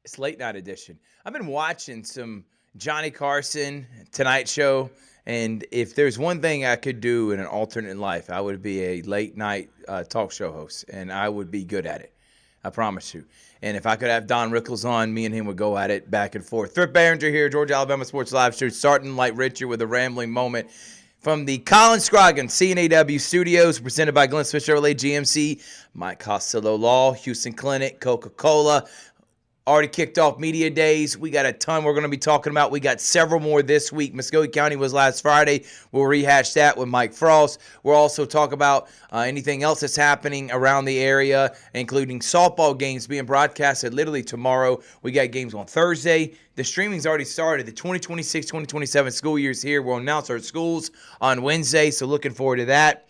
It's late night edition. I've been watching some Johnny Carson, Tonight Show, and if there's one thing I could do in an alternate life, I would be a late night talk show host, and I would be good at it. I promise you. And if I could have Don Rickles on, me and him would go at it back and forth. Thrift Behringer here, Georgia Alabama Sports Live Show, starting like Richard with a rambling moment from the Colin Scroggins CNAW Studios, presented by Glenn Smith Chevrolet GMC, Mike Costello Law, Houston Clinic, Coca-Cola. Already kicked off media days. We got a ton we're going to be talking about. We got several more this week. Muscogee County was last Friday. We'll rehash that with Mike Frost. We'll also talk about anything else that's happening around the area, including softball games being broadcasted literally tomorrow. We got games on Thursday. The streaming's already started. The 2026-2027 school year is here. We'll announce our schools on Wednesday, so looking forward to that.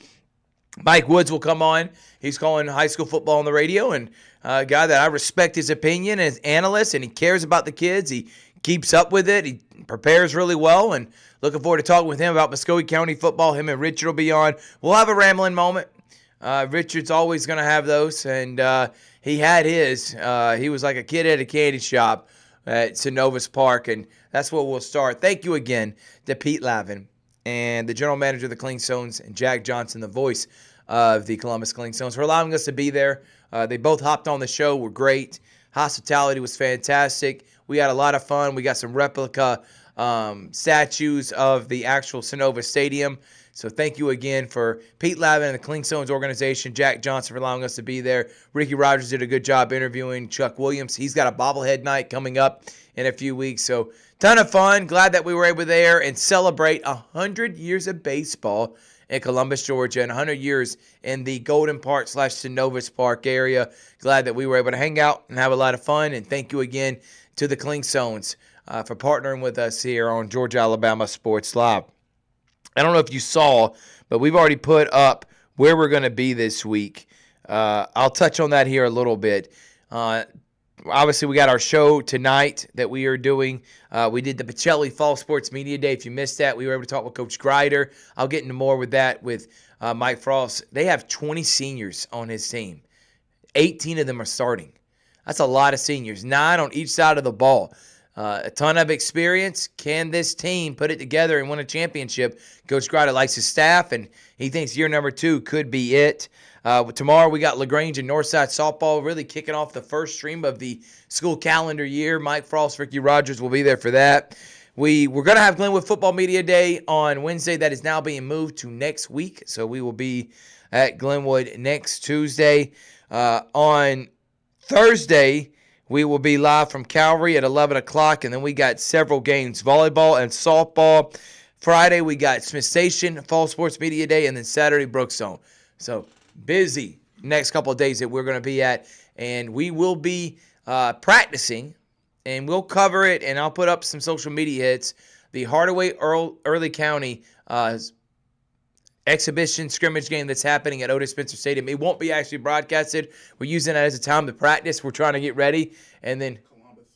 Mike Woods will come on. He's calling high school football on the radio, and a guy that I respect his opinion as analyst, and he cares about the kids. He keeps up with it. He prepares really well, and looking forward to talking with him about Muscogee County football. Him and Richard will be on. We'll have a rambling moment. Richard's always going to have those, and he had his. He was like a kid at a candy shop at Synovus Park, and that's where we'll start. Thank you again to Pete Lavin and the general manager of the Clingstones, and Jack Johnson, the voice of the Columbus Clingstones, for allowing us to be there. They both hopped on the show, were great. Hospitality was fantastic. We had a lot of fun. We got some replica statues of the actual Synovus Stadium. So thank you again for Pete Lavin and the Clingstones organization, Jack Johnson for allowing us to be there. Ricky Rogers did a good job interviewing Chuck Williams. He's got a bobblehead night coming up in a few weeks. So ton of fun. Glad that we were able to there and celebrate 100 years of baseball in Columbus, Georgia, and 100 years in the Golden Park / Synovus Park area. Glad that we were able to hang out and have a lot of fun. And thank you again to the Clingstones for partnering with us here on Georgia Alabama Sports Live. I don't know if you saw, but we've already put up where we're going to be this week. I'll touch on that here a little bit. Obviously, we got our show tonight that we are doing. We did the Pacelli Fall Sports Media Day. If you missed that, we were able to talk with Coach Greider. I'll get into more with that with Mike Frost. They have 20 seniors on his team. 18 of them are starting. That's a lot of seniors, 9 on each side of the ball. A ton of experience. Can this team put it together and win a championship? Coach Greider likes his staff, and he thinks year number 2 could be it. Tomorrow we got LaGrange and Northside softball really kicking off the first stream of the school calendar year. Mike Frost, Ricky Rogers will be there for that. We're going to have Glenwood Football Media Day on Wednesday. That is now being moved to next week, so we will be at Glenwood next Tuesday. On Thursday, we will be live from Calvary at 11 o'clock, and then we got several games, volleyball and softball. Friday, we got Smith Station, Fall Sports Media Day, and then Saturday, Brookstone. So busy next couple of days that we're going to be at, and we will be practicing, and we'll cover it, and I'll put up some social media hits. The Hardaway Early County exhibition scrimmage game that's happening at Otis Spencer Stadium. It won't be actually broadcasted. We're using that as a time to practice. We're trying to get ready, and then Columbus.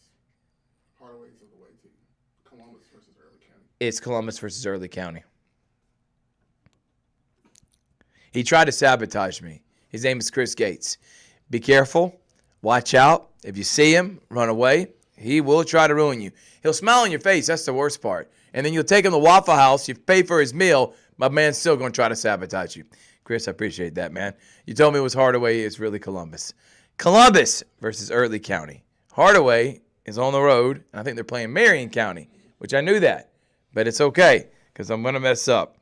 Hardaway's the way team. Columbus versus Early County. it's Columbus versus Early County. He tried to sabotage me. His name is Chris Gates. Be careful. Watch out. If you see him, run away. He will try to ruin you. He'll smile on your face. That's the worst part. And then you'll take him to Waffle House. You pay for his meal. My man's still going to try to sabotage you. Chris, I appreciate that, man. You told me it was Hardaway. It's really Columbus. Columbus versus Early County. Hardaway is on the road. And I think they're playing Marion County, which I knew that. But it's okay because I'm going to mess up.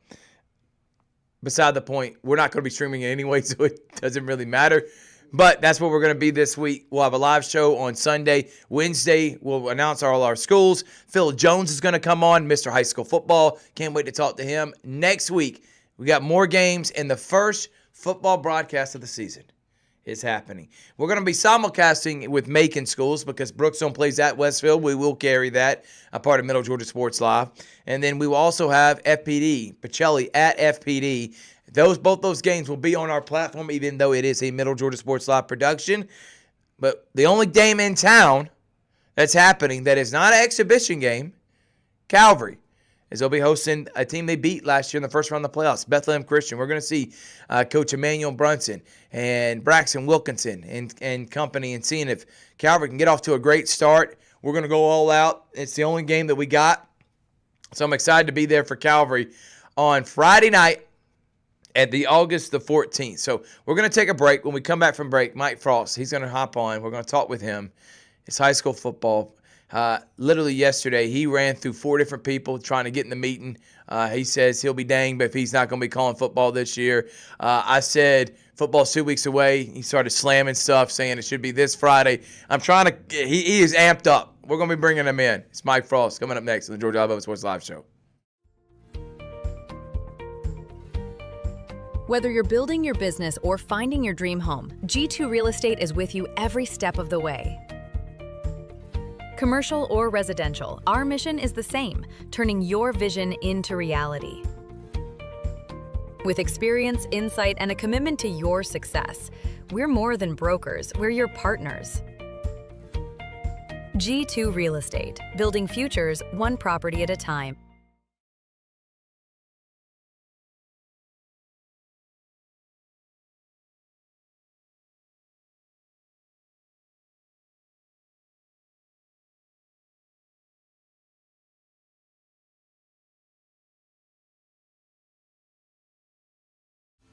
Beside the point, we're not going to be streaming it anyway, so it doesn't really matter. But that's what we're going to be this week. We'll have a live show on Sunday. Wednesday, we'll announce all our schools. Phil Jones is going to come on, Mr. High School Football. Can't wait to talk to him. Next week, we got more games, and the first football broadcast of the season is happening. We're going to be simulcasting with Macon schools because Brookstone plays at Westfield. We will carry that, a part of Middle Georgia Sports Live. And then we will also have FPD, Pacelli at FPD. Both those games will be on our platform, even though it is a Middle Georgia Sports Live production. But the only game in town that's happening that is not an exhibition game, Calvary. is they'll be hosting a team they beat last year in the first round of the playoffs, Bethlehem Christian. We're going to see Coach Emmanuel Brunson and Braxton Wilkinson and company, and seeing if Calvary can get off to a great start. We're going to go all out. It's the only game that we got. So I'm excited to be there for Calvary on Friday night at the August the 14th. So we're going to take a break. When we come back from break, Mike Frost, he's going to hop on. We're going to talk with him. It's high school football. Literally yesterday, he ran through 4 different people trying to get in the meeting. He says he'll be danged if he's not going to be calling football this year. I said football's 2 weeks away. He started slamming stuff, saying it should be this Friday. I'm trying to – he is amped up. We're going to be bringing him in. It's Mike Frost coming up next on the Georgia Alabama Sports Live Show. Whether you're building your business or finding your dream home, G2 Real Estate is with you every step of the way. Commercial or residential, our mission is the same, turning your vision into reality. With experience, insight, and a commitment to your success, we're more than brokers, we're your partners. G2 Real Estate, building futures one property at a time.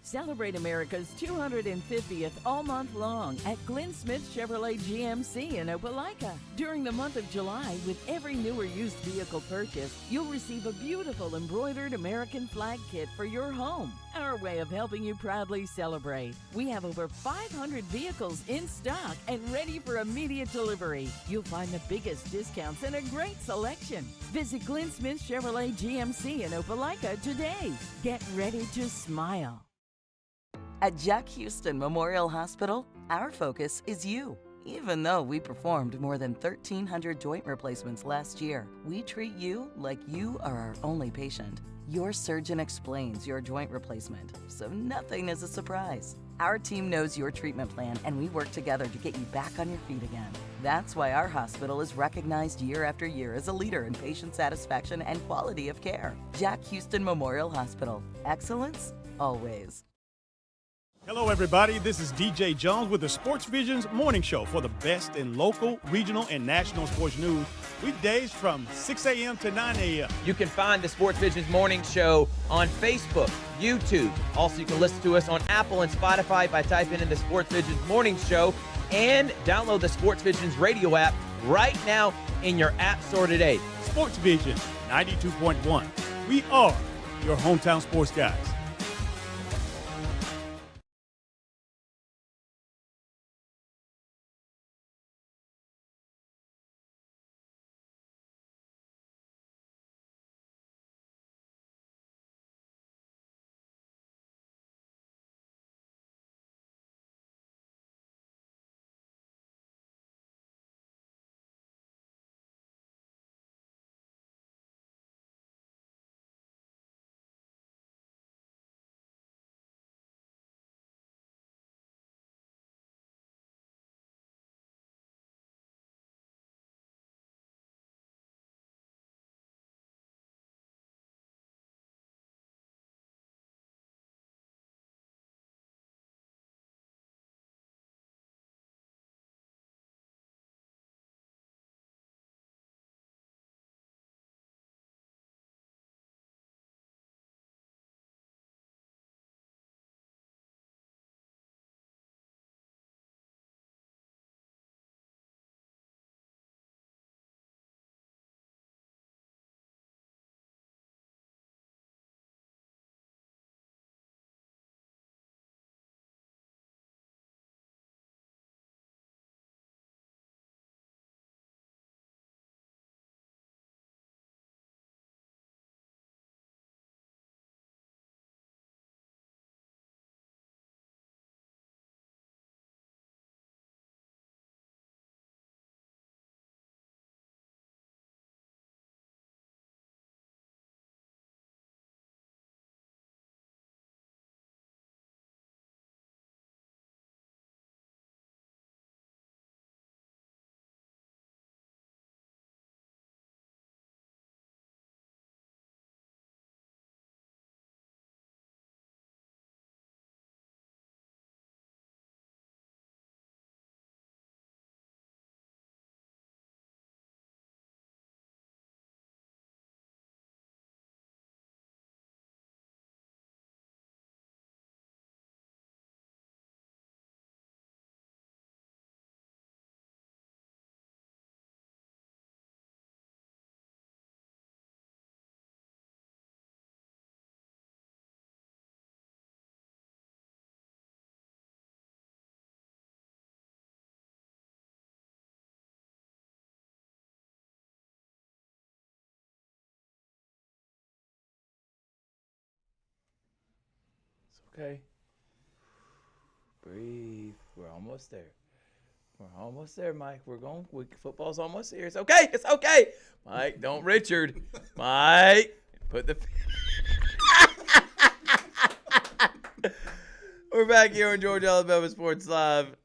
Celebrate America's 250th all month long at Glenn Smith Chevrolet GMC in Opelika. During the month of July, with every new or used vehicle purchase, you'll receive a beautiful embroidered American flag kit for your home. Our way of helping you proudly celebrate. We have over 500 vehicles in stock and ready for immediate delivery. You'll find the biggest discounts and a great selection. Visit Glenn Smith Chevrolet GMC in Opelika today. Get ready to smile. At Jack Houston Memorial Hospital, our focus is you. Even though we performed more than 1,300 joint replacements last year, we treat you like you are our only patient. Your surgeon explains your joint replacement, so nothing is a surprise. Our team knows your treatment plan, and we work together to get you back on your feet again. That's why our hospital is recognized year after year as a leader in patient satisfaction and quality of care. Jack Houston Memorial Hospital. Excellence, always. Hello, everybody. This is DJ Jones with the Sports Visions Morning Show for the best in local, regional, and national sports news. Weekdays from 6 a.m. to 9 a.m. You can find the Sports Visions Morning Show on Facebook, YouTube. Also, you can listen to us on Apple and Spotify by typing in the Sports Visions Morning Show, and download the Sports Visions radio app right now in your app store today. Sports Vision 92.1. We are your hometown sports guys. Okay. Breathe. We're almost there. We're almost there, Mike. Football's almost here. It's okay. It's okay. Mike, don't Richard. Mike, put the. We're back here on Georgia Alabama Sports Live.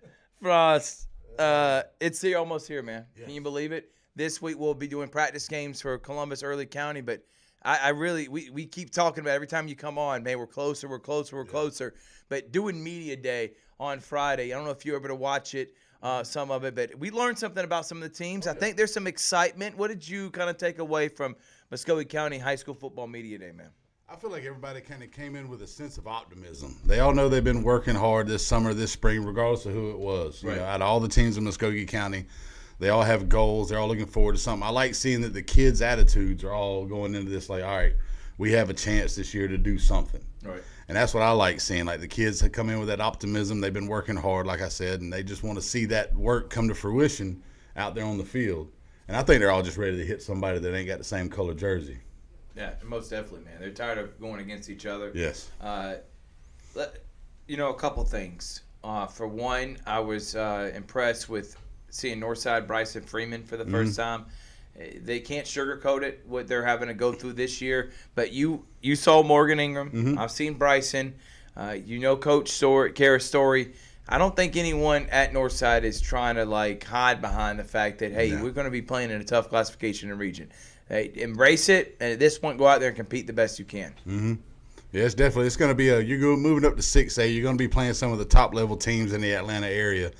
Frost, it's here, almost here, man. Yes. Can you believe it? This week we'll be doing practice games for Columbus Early County, but we keep talking about it every time you come on, man, we're closer. But doing media day on Friday, I don't know if you were able to watch it, some of it, but we learned something about some of the teams. I think there's some excitement. What did you kind of take away from Muskogee County High School Football Media Day, man? I feel like everybody kind of came in with a sense of optimism. They all know they've been working hard this summer, this spring, regardless of who it was. Right. You know, out of all the teams in Muskogee County, they all have goals. They're all looking forward to something. I like seeing that the kids' attitudes are all going into this like, all right, we have a chance this year to do something. Right. And that's what I like seeing. Like the kids have come in with that optimism. They've been working hard, like I said, and they just want to see that work come to fruition out there on the field. And I think they're all just ready to hit somebody that ain't got the same color jersey. Yeah, most definitely, man. They're tired of going against each other. Yes. A couple things. For one, I was impressed with seeing Northside Bryson Freeman for the first time. They can't sugarcoat it, what they're having to go through this year. But you saw Morgan Ingram. Mm-hmm. I've seen Bryson. Coach Kara Story. I don't think anyone at Northside is trying to, hide behind the fact that, hey, we're going to be playing in a tough classification and region. Hey, embrace it, and at this point, go out there and compete the best you can. Mm-hmm. Yeah, it's going to be you're moving up to 6A. You're going to be playing some of the top level teams in the Atlanta area.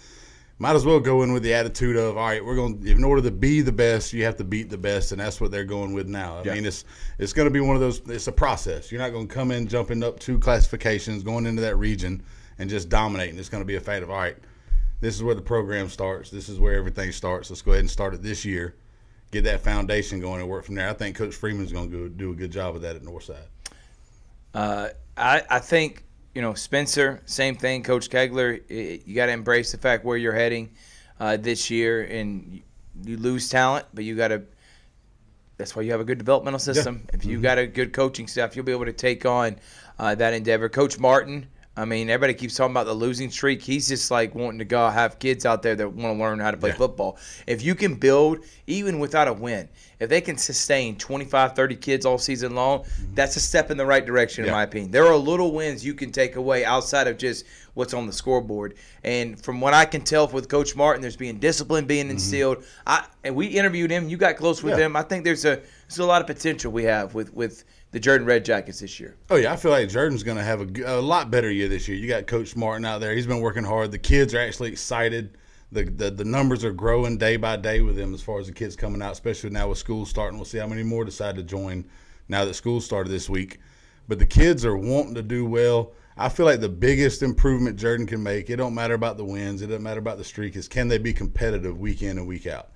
Might as well go in with the attitude of, all right, in order to be the best, you have to beat the best, and that's what they're going with now. I mean, it's going to be one of those. It's a process. You're not going to come in jumping up 2 classifications, going into that region, and just dominating. It's going to be a fact of, all right, this is where the program starts. This is where everything starts. Let's go ahead and start it this year. Get that foundation going and work from there. I think Coach Freeman's going to do a good job of that at Northside. I think, Spencer, same thing. Coach Kegler, you got to embrace the fact where you're heading this year, and you lose talent, but you got to – that's why you have a good developmental system. Yeah. If you got a good coaching staff, you'll be able to take on that endeavor. Coach Martin, I mean, everybody keeps talking about the losing streak. He's just wanting to go have kids out there that want to learn how to play football. If you can build, even without a win, if they can sustain 25, 30 kids all season long, that's a step in the right direction, in my opinion. There are little wins you can take away outside of just what's on the scoreboard. And from what I can tell with Coach Martin, there's being discipline being instilled. And we interviewed him. You got close with him. I think there's a lot of potential we have with the Jordan Red Jackets this year. Oh, yeah. I feel like Jordan's going to have a lot better year this year. You got Coach Martin out there. He's been working hard. The kids are actually excited. The numbers are growing day by day with him as far as the kids coming out, especially now with school starting. We'll see how many more decide to join now that school started this week. But the kids are wanting to do well. I feel like the biggest improvement Jordan can make, it don't matter about the wins, it doesn't matter about the streak, is can they be competitive week in and week out.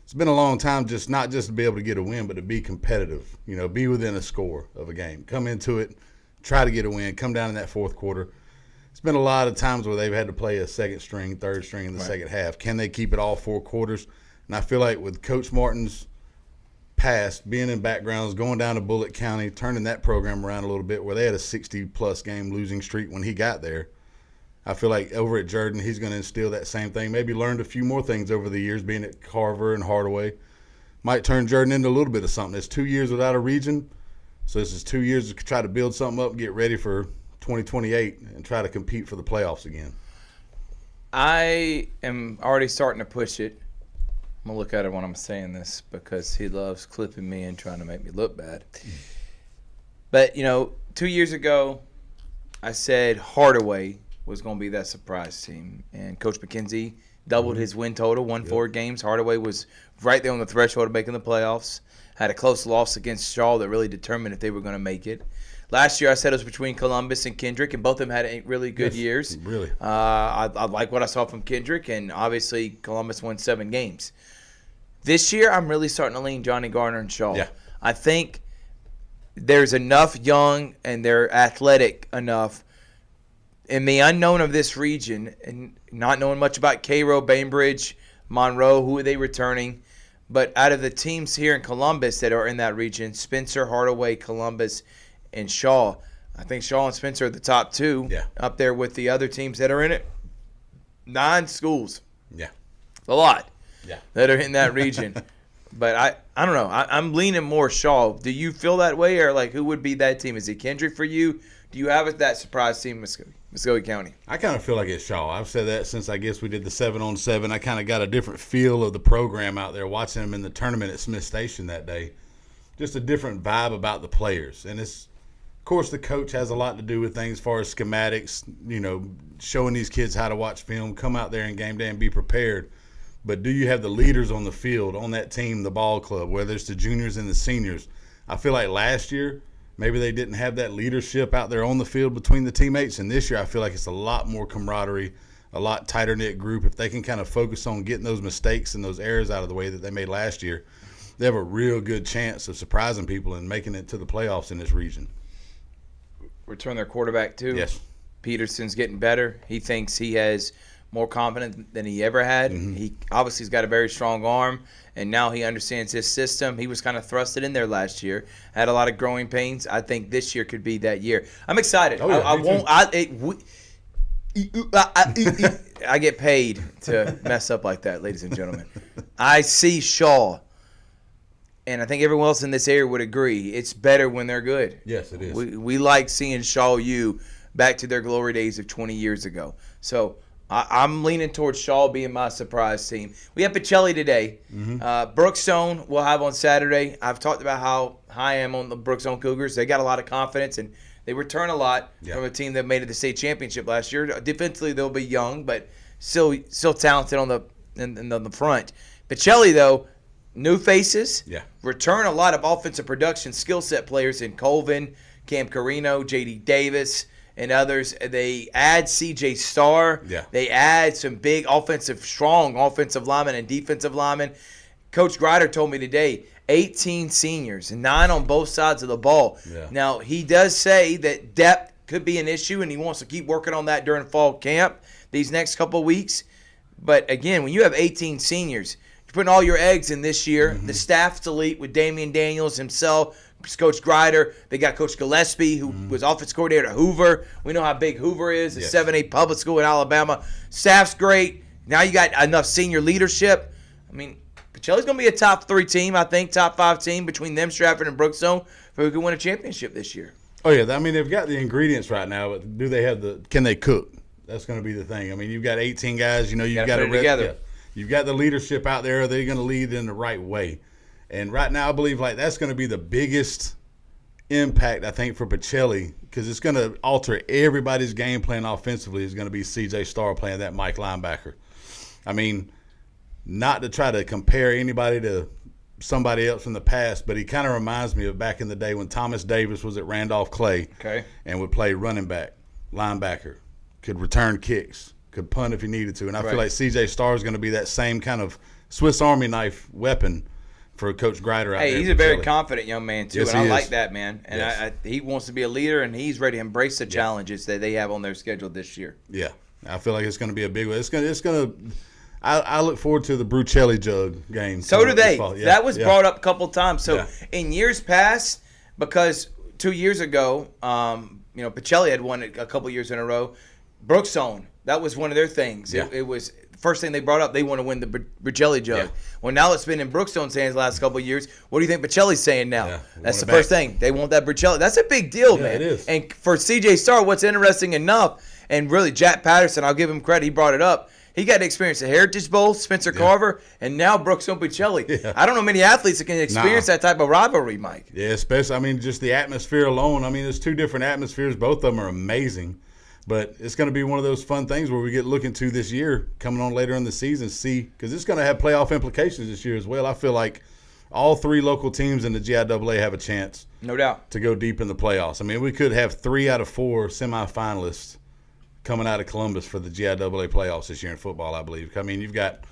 It's been a long time not just to be able to get a win, but to be competitive, be within a score of a game. Come into it, try to get a win, come down in that fourth quarter. It's been a lot of times where they've had to play a second string, third string in the second half. Can they keep it all 4 quarters? And I feel like with Coach Martin's past, being in backgrounds, going down to Bullitt County, turning that program around a little bit where they had a 60-plus game losing streak when he got there, I feel like over at Jordan, he's going to instill that same thing. Maybe learned a few more things over the years being at Carver and Hardaway. Might turn Jordan into a little bit of something. It's 2 years without a region, so this is 2 years to try to build something up and get ready for 2028 and try to compete for the playoffs again. I am already starting to push it. I'm going to look at it when I'm saying this because he loves clipping me and trying to make me look bad. But, 2 years ago, I said Hardaway was going to be that surprise team. And Coach McKenzie doubled his win total, won 4 games. Hardaway was right there on the threshold of making the playoffs. Had a close loss against Shaw that really determined if they were going to make it. Last year I said it was between Columbus and Kendrick, and both of them had really good years. Really. I like what I saw from Kendrick, and obviously Columbus won 7 games. This year I'm really starting to lean Johnny Garner and Shaw. Yeah. I think there's enough young and they're athletic enough in the unknown of this region, and not knowing much about Cairo, Bainbridge, Monroe, who are they returning. But out of the teams here in Columbus that are in that region, Spencer, Hardaway, Columbus, and Shaw, I think Shaw and Spencer are the top two. Yeah. Up there with the other teams that are in it. 9 schools. Yeah. A lot. Yeah. That are in that region. But I don't know. I'm leaning more Shaw. Do you feel that way, or like who would be that team? Is it Kendrick for you? Do you have that surprise team, Muskogee County? I kind of feel like it's Shaw. I've said that since I guess we did the 7-on-7. I kind of got a different feel of the program out there watching them in the tournament at Smith Station that day. Just a different vibe about the players. And it's, of course, the coach has a lot to do with things as far as schematics, showing these kids how to watch film, come out there in game day and be prepared. But do you have the leaders on the field, on that team, the ball club, whether it's the juniors and the seniors? I feel like last year maybe they didn't have that leadership out there on the field between the teammates. And this year I feel like it's a lot more camaraderie, a lot tighter-knit group. If they can kind of focus on getting those mistakes and those errors out of the way that they made last year, they have a real good chance of surprising people and making it to the playoffs in this region. Return their quarterback, too. Yes. Peterson's getting better. He thinks he has more confidence than he ever had. Mm-hmm. He obviously has got a very strong arm, and now he understands his system. He was kind of thrusted in there last year, had a lot of growing pains. I think this year could be that year. I'm excited. Oh, yeah, I get paid to mess up like that, ladies and gentlemen. I see Shaw, and I think everyone else in this area would agree, it's better when they're good. Yes, it is. We like seeing Shaw U back to their glory days of 20 years ago. So I'm leaning towards Shaw being my surprise team. We have Pacelli today. Mm-hmm. Brookstone we'll have on Saturday. I've talked about how high I am on the Brookstone Cougars. They got a lot of confidence, and they return a lot from a team that made it to the state championship last year. Defensively, they'll be young, but still talented on the front. Pacelli, though, new faces. Yeah. Return a lot of offensive production skill set players in Colvin, Cam Carino, J.D. Davis, and others. They add C.J. Starr. Yeah. They add some big strong offensive linemen and defensive linemen. Coach Grider told me today, 18 seniors, 9 on both sides of the ball. Yeah. Now, he does say that depth could be an issue, and he wants to keep working on that during fall camp these next couple of weeks. But, again, when you have 18 seniors, you're putting all your eggs in this year. Mm-hmm. The staff's elite with Damian Daniels himself, Coach Grider. They got Coach Gillespie, who was offense coordinator at Hoover. We know how big Hoover is, a 7A public school in Alabama. Staff's great. Now you got enough senior leadership. I mean, Pacelli's going to be a top 3 team, I think, top 5 team between them, Stratford, and Brookstone, who can win a championship this year. Oh, yeah. I mean, they've got the ingredients right now, but do they have can they cook? That's going to be the thing. I mean, you've got 18 guys. You've got put it together. You've got the leadership out there. Are they going to lead in the right way? And right now, I believe that's going to be the biggest impact, I think, for Pacelli, because it's going to alter everybody's game plan offensively. Is going to be C.J. Starr playing that Mike linebacker. I mean, not to try to compare anybody to somebody else from the past, but he kind of reminds me of back in the day when Thomas Davis was at Randolph Clay and would play running back, linebacker, could return kicks, could punt if he needed to. And I feel like C.J. Starr is going to be that same kind of Swiss Army knife weapon for Coach Grider out there. Hey, he's a very confident young man, too, Yes, and I he like is. that, man. And he wants to be a leader, and he's ready to embrace the challenges that they have on their schedule this year. Yeah, I feel like it's going to be a big one. It's going to. I look forward to the Brucelli Jug game. So do they. Yeah, that was brought up a couple times. So Yeah. in years past, because 2 years ago, Pacelli had won it a couple years in a row. Brookstone, that was one of their things. Yeah. It was first thing they brought up. They want to win the Brucelli Jug. Yeah. Well, now it's been in Brookstone's hands the last couple of years. What do you think Pacelli's saying now? Yeah, we That's want the it first back. thing. They want that Brucelli. That's a big deal, man. it is. And for C.J. Starr, what's interesting enough, and really Jack Patterson, I'll give him credit, he brought it up. He got to experience the Heritage Bowl, Spencer Carver, and now Brookstone Pacelli. Yeah. I don't know many athletes that can experience that type of rivalry, Mike. Yeah, especially, just the atmosphere alone. There's 2 different atmospheres. Both of them are amazing. But it's going to be one of those fun things where we get looking to this year, coming on later in the season, because it's going to have playoff implications this year as well. I feel like all 3 local teams in the GIAA have a chance No doubt. to go deep in the playoffs. We could have 3 out of 4 semifinalists coming out of Columbus for the GIAA playoffs this year in football, I believe. You've got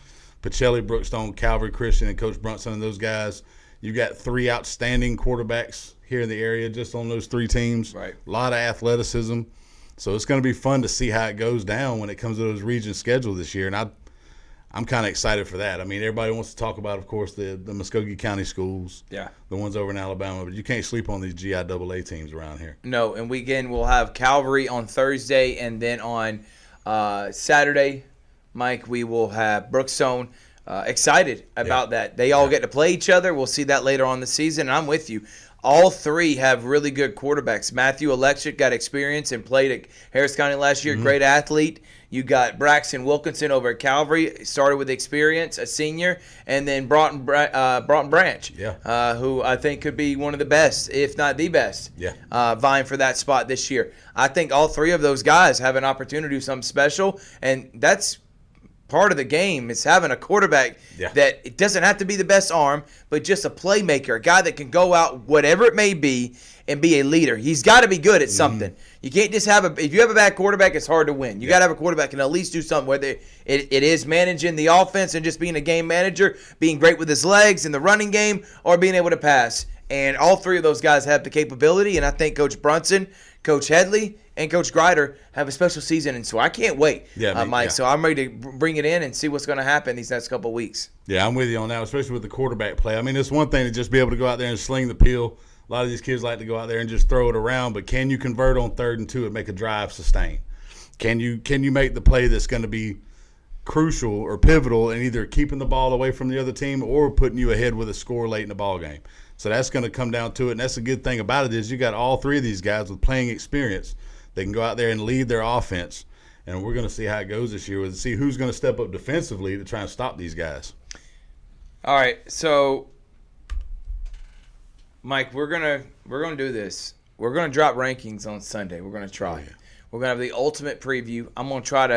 Pacelli, Brookstone, Calvary Christian, and Coach Brunson and those guys. You've got 3 outstanding quarterbacks here in the area just on those 3 teams. Right. A lot of athleticism. So it's going to be fun to see how it goes down when it comes to those region schedule this year. And I'm kind of excited for that. I mean, everybody wants to talk about, of course, the Muskogee County schools, Yeah. the ones over in Alabama, but you can't sleep on these GIAA teams around here. No, and we'll have Calvary on Thursday, and then on Saturday, Mike, we will have Brookstone. Excited about that. They all get to play each other. We'll see that later on in the season, and I'm with you. All three have really good quarterbacks. Matthew Alexik got experience and played at Harris County last year, great athlete. You got Braxton Wilkinson over at Calvary, started with experience, a senior, and then Broughton Branch, who I think could be one of the best, if not the best, vying for that spot this year. I think all three of those guys have an opportunity to do something special, and that's part of the game is having a quarterback that it doesn't have to be the best arm, but just a playmaker, a guy that can go out, whatever it may be, and be a leader. He's got to be good at something. You can't just if you have a bad quarterback, it's hard to win. You got to have a quarterback that can at least do something, whether it is managing the offense and just being a game manager, being great with his legs in the running game, or being able to pass. And all three of those guys have the capability, and I think Coach Brunson, Coach Headley, and Coach Grider have a special season, and so I can't wait, Mike. So I'm ready to bring it in and see what's going to happen these next couple of weeks. Yeah, I'm with you on that, especially with the quarterback play. I mean, it's one thing to just be able to go out there and sling the peel. A lot of these kids like to go out there and just throw it around, but can you convert on 3rd and 2 and make a drive sustain? Can you make the play that's going to be crucial or pivotal in either keeping the ball away from the other team or putting you ahead with a score late in the ball game? So that's going to come down to it, and that's the good thing about it is you got all three of these guys with playing experience. They can go out there and lead their offense, and we're going to see how it goes this year with see who's going to step up defensively to try and stop these guys. All right, so Mike, we're gonna do this. We're gonna drop rankings on Sunday. We're gonna try. We're gonna have the ultimate preview. I'm gonna try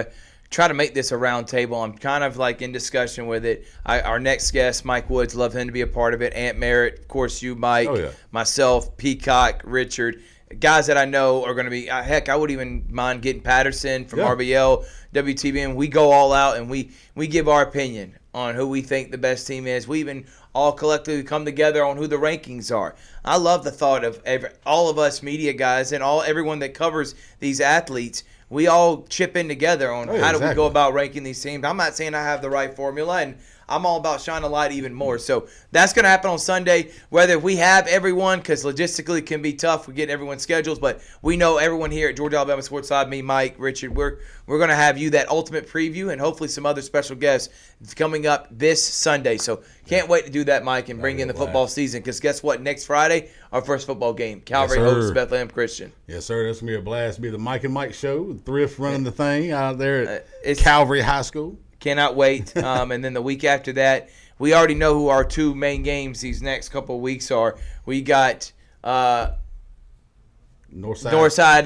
to make this a round table. I'm kind of like in discussion with it. Our next guest, Mike Woods, love him to be a part of it. Ant Merritt, of course, you, Mike, myself, Peacock, Richard, guys that I know are going to be. Heck, I wouldn't even mind getting Patterson from RBL, WTBN. We go all out and we give our opinion on who we think the best team is. We even all collectively come together on who the rankings are. I love the thought of all of us media guys and everyone that covers these athletes. We all chip in together on how do we go about ranking these teams. I'm not saying I have the right formula, and I'm all about shining a light even more. So that's going to happen on Sunday. Whether we have everyone, because logistically it can be tough, we get everyone's schedules, but we know everyone here at Georgia Alabama Sports Side, me, Mike, Richard, we're going to have you that ultimate preview and hopefully some other special guests coming up this Sunday. So can't wait to do that, Mike, and bring in the football season, because guess what? Next Friday, our first football game. Calvary hosts Bethlehem Christian. Yes, sir. That's going to be a blast. It'll be the Mike and Mike show. Thrift running the thing out there at Calvary High School. Cannot wait. And then the week after that, we already know who our two main games these next couple of weeks are. We got Northside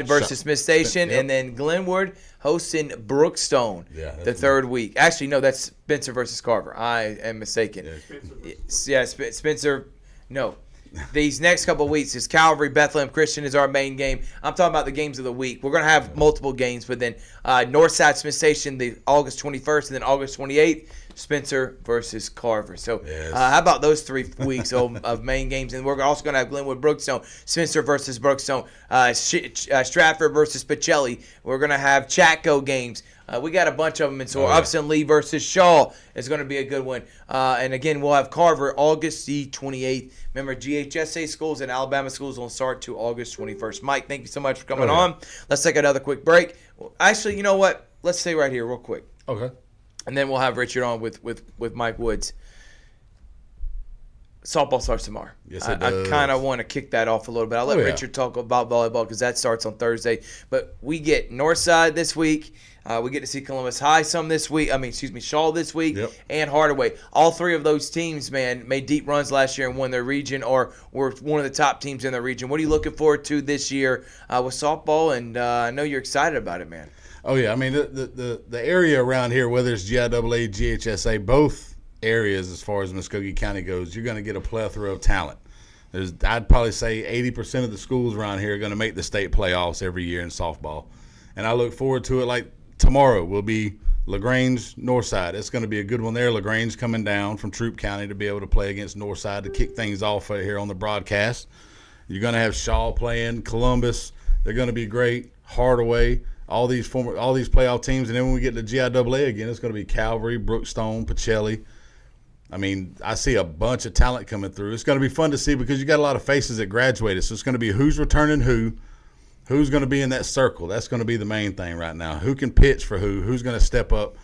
versus Smith Station, and then Glenwood hosting Brookstone the third week. Actually, no, that's Spencer versus Carver. I am mistaken. Spencer. No. These next couple of weeks is Calvary, Bethlehem Christian is our main game. I'm talking about the games of the week. We're going to have multiple games, but then Northside Smith Station, the August 21st, and then August 28th, Spencer versus Carver. So how about those 3 weeks of main games? And we're also going to have Glenwood Brookstone, Spencer versus Brookstone, Stratford versus Pacelli. We're going to have Chatco games. We got a bunch of them, and so Upson Lee versus Shaw is going to be a good one. And again, we'll have Carver August the 28th. Remember, GHSA schools and Alabama schools will start to August 21st. Mike, thank you so much for coming on. Let's take another quick break. Actually, you know what? Let's stay right here real quick. Okay. And then we'll have Richard on with Mike Woods. Softball starts tomorrow. Yes, it does. I kind of want to kick that off a little bit. I'll let Richard talk about volleyball because that starts on Thursday. But we get Northside this week. We get to see Columbus High some this week. Shaw this week, and Hardaway. All three of those teams, man, made deep runs last year and won their region, or were one of the top teams in their region. What are you looking forward to this year with softball? And I know you're excited about it, man. Oh yeah, I mean the area around here, whether it's GIAA, GHSA, both areas as far as Muskogee County goes, you're going to get a plethora of talent. I'd probably say 80% of the schools around here are going to make the state playoffs every year in softball, and I look forward to it. Like tomorrow will be LaGrange Northside. It's going to be a good one there. LaGrange coming down from Troup County to be able to play against Northside to kick things off right here on the broadcast. You're going to have Shaw playing Columbus. They're going to be great. Hardaway. all these playoff teams, and then when we get to GIAA again, it's going to be Calvary, Brookstone, Pacelli. I mean, I see a bunch of talent coming through. It's going to be fun to see because you got a lot of faces that graduated. So it's going to be who's returning who's going to be in that circle. That's going to be the main thing right now. Who can pitch for who's going to step up?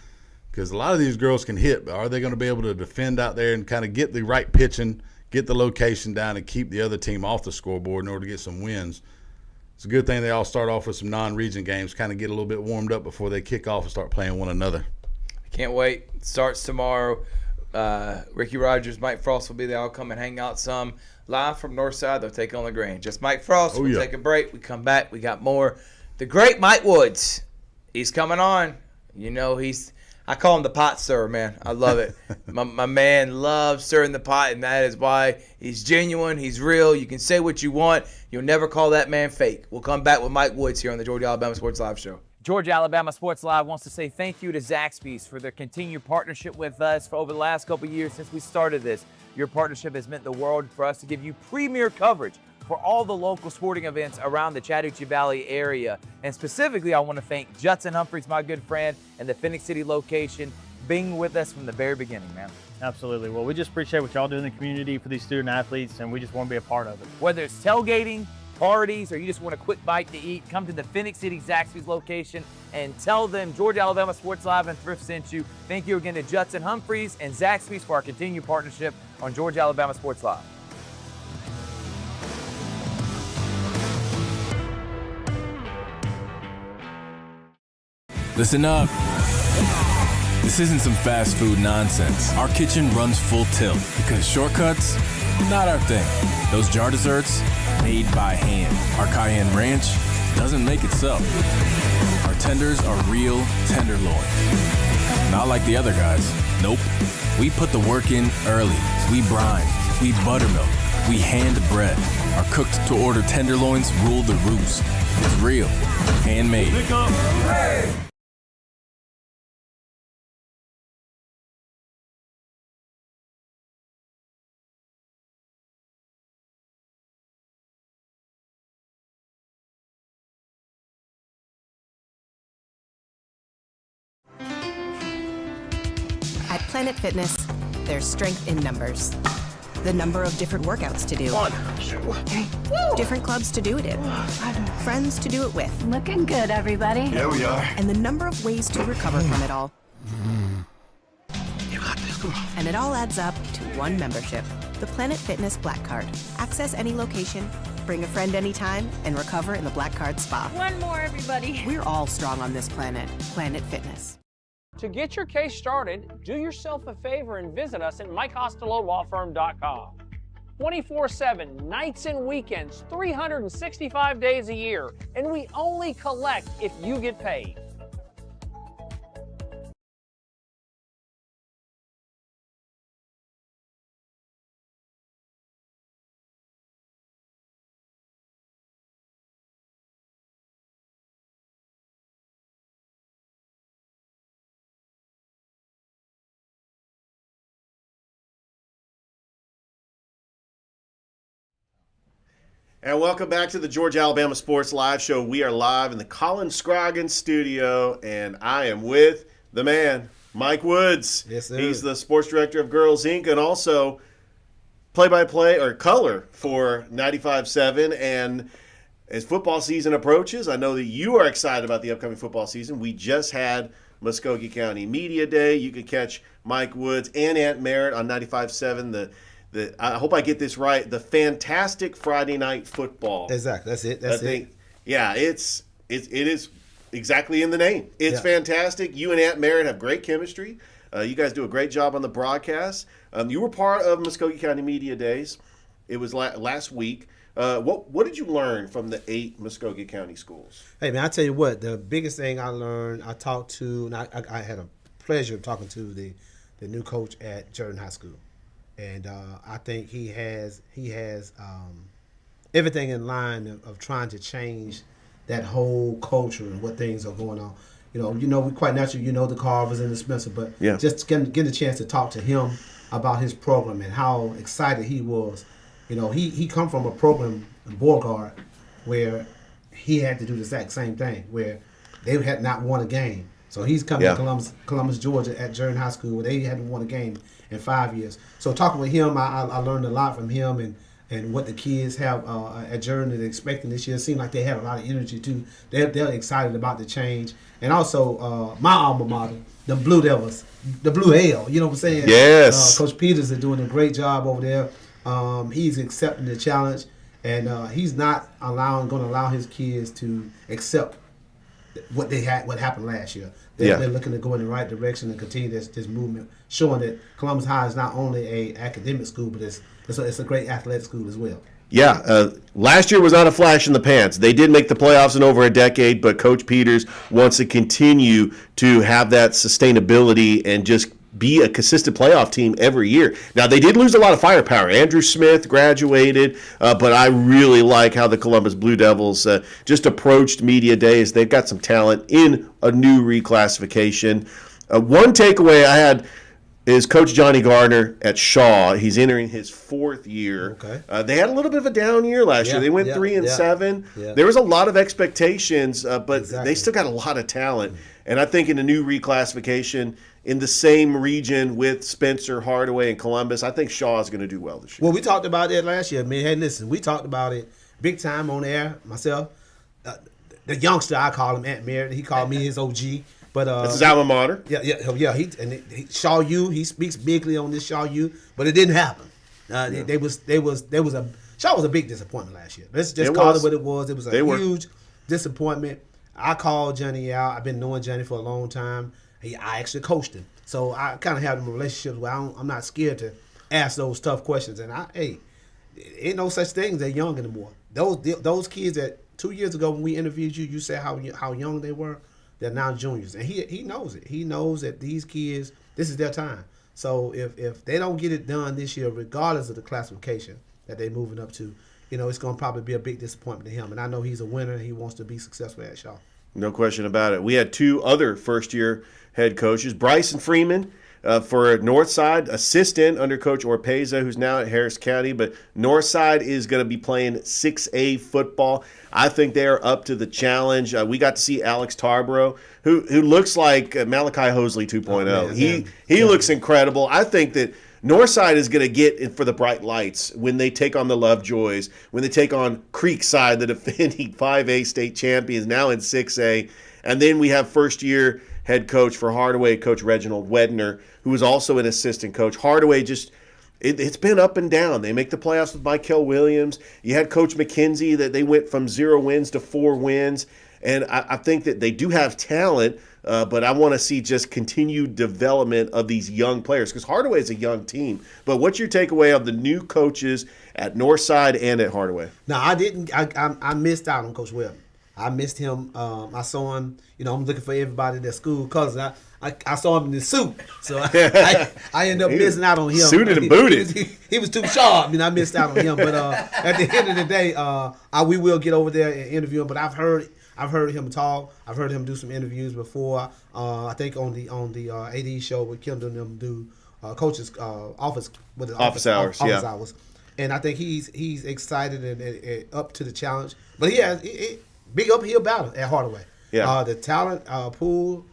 Because a lot of these girls can hit, but are they going to be able to defend out there and kind of get the right pitching, get the location down, and keep the other team off the scoreboard in order to get some wins? It's a good thing they all start off with some non-region games, kind of get a little bit warmed up before they kick off and start playing one another. Can't wait. It starts tomorrow. Ricky Rogers, Mike Frost will be there. I'll come and hang out some. Live from Northside, they'll take on LaGrange. Just Mike Frost. We'll take a break. We come back. We got more. The great Mike Woods. He's coming on. You know, I call him the pot stirrer, man. I love it. my man loves stirring the pot, and that is why he's genuine. He's real. You can say what you want. You'll never call that man fake. We'll come back with Mike Woods here on the Georgia Alabama Sports Live Show. Georgia Alabama Sports Live wants to say thank you to Zaxby's for their continued partnership with us for over the last couple of years since we started this. Your partnership has meant the world for us to give you premier coverage for all the local sporting events around the Chattahoochee Valley area. And specifically, I want to thank Judson Humphreys, my good friend, and the Phoenix City location, being with us from the very beginning, man. Absolutely. Well, we just appreciate what y'all do in the community for these student athletes, and we just want to be a part of it. Whether it's tailgating, parties, or you just want a quick bite to eat, come to the Phoenix City Zaxby's location and tell them Georgia Alabama Sports Live and Thrift sent you. Thank you again to Judson Humphreys and Zaxby's for our continued partnership on Georgia Alabama Sports Live. Listen up. This isn't some fast food nonsense. Our kitchen runs full tilt because shortcuts, not our thing. Those jar desserts, made by hand. Our Cayenne Ranch doesn't make itself. Our tenders are real tenderloin. Not like the other guys. Nope. We put the work in early. We brine. We buttermilk. We hand bread. Our cooked-to-order tenderloins rule the roost. It's real. Handmade. At Planet Fitness, there's strength in numbers. The number of different workouts to do. 1, 2, 3. Different clubs to do it in. Friends to do it with. Looking good, everybody. Yeah, we are. And the number of ways to recover from it all. You got this. Come on. And it all adds up to one membership. The Planet Fitness Black Card. Access any location, bring a friend anytime, and recover in the Black Card spa. One more, everybody. We're all strong on this planet. Planet Fitness. To get your case started, do yourself a favor and visit us at MikeCostelloLawFirm.com. 24/7, nights and weekends, 365 days a year, and we only collect if you get paid. And welcome back to the Georgia Alabama Sports Live Show. We are live in the Colin Scroggins studio, and I am with the man, Mike Woods. Yes, sir. He's the sports director of Girls Inc. and also play-by-play or color for 95.7. And as football season approaches, I know that you are excited about the upcoming football season. We just had Muskogee County Media Day. You could catch Mike Woods and Aunt Merritt on 95.7. I hope I get this right. The Fantastic Friday Night Football. Exactly. That's it. That's it. Yeah, it is exactly in the name. It's fantastic. You and Aunt Merritt have great chemistry. You guys do a great job on the broadcast. You were part of Muskogee County Media Days. It was last week. What did you learn from the 8 Muskogee County schools? Hey, man, I tell you what. The biggest thing I learned, I talked to, and I had a pleasure of talking to the new coach at Jordan High School. And I think he has everything in line of trying to change that whole culture and what things are going on. You know, we quite naturally, the Carvers and the Spencer, but just getting a chance to talk to him about his program and how excited he was. He come from a program in Beauregard where he had to do the exact same thing, where they had not won a game. So he's coming to Columbus, Georgia at Jordan High School, where they hadn't won a game in 5 years. So talking with him, I learned a lot from him and what the kids have at Jordan is expecting this year. It seemed like they had a lot of energy too. They're excited about the change. And also my alma mater, the Blue Devils, the Blue Hell, you know what I'm saying? Yes. Coach Peters is doing a great job over there. He's accepting the challenge, and he's not going to allow his kids to accept what happened last year. They're looking to go in the right direction and continue this movement, showing that Columbus High is not only a academic school, but it's a great athletic school as well. Yeah, last year was not a flash in the pants. They did make the playoffs in over a decade, but Coach Peters wants to continue to have that sustainability and just be a consistent playoff team every year. Now, they did lose a lot of firepower. Andrew Smith graduated, but I really like how the Columbus Blue Devils just approached media days. They've got some talent in a new reclassification. One takeaway I had is Coach Johnny Gardner at Shaw. He's entering his 4th year. Okay. They had a little bit of a down year last year. They went 3-7. Yeah. There was a lot of expectations, but they still got a lot of talent. And I think in a new reclassification in the same region with Spencer, Hardaway, and Columbus, I think Shaw is going to do well this year. Well, we talked about that last year. Man, hey, listen, we talked about it big time on air, myself. The youngster, I call him Aunt Mary. He called me his OG. But that's his alma mater. Yeah. He Shaw U. He speaks bigly on this Shaw U, but it didn't happen. Shaw was a big disappointment last year. Let's just call it what it was. It was a huge disappointment. I called Johnny out. I've been knowing Johnny for a long time. I actually coached him, so I kind of have them relationships where I'm not scared to ask those tough questions. And ain't no such thing as they're young anymore. Those kids that 2 years ago when we interviewed you said how young they were. They're now juniors, and he knows it. He knows that these kids, this is their time. So if they don't get it done this year, regardless of the classification that they're moving up to, it's going to probably be a big disappointment to him. And I know he's a winner, and he wants to be successful at Shaw. No question about it. We had 2 other first-year head coaches, Bryson Freeman for Northside, assistant under Coach Orpeza, who's now at Harris County. But Northside is going to be playing 6A football. I think they are up to the challenge. We got to see Alex Tarboro, who looks like Malachi Hosley 2.0. He looks incredible. I think that Northside is going to get in for the bright lights when they take on the Lovejoys, when they take on Creekside, the defending 5A state champions, now in 6A. And then we have first-year head coach for Hardaway, Coach Reginald Wedner, who is also an assistant coach. Hardaway just it's been up and down. They make the playoffs with Michael Williams. You had Coach McKenzie that they went from 0 wins to 4 wins. And I think that they do have talent, but I want to see just continued development of these young players because Hardaway is a young team. But what's your takeaway of the new coaches at Northside and at Hardaway? No, I didn't. I missed out on Coach Webb. I missed him. I saw him. I'm looking for everybody at school because I saw him in the suit. So I ended up missing out on him. Suited and booted. He was too sharp. I missed out on him. But at the end of the day, we will get over there and interview him. But I've heard him talk. I've heard him do some interviews before. I think on the AD show with Kendall and them do coach's office hours. And I think he's excited and up to the challenge. But he has big uphill battle at Hardaway. Yeah. The talent pool.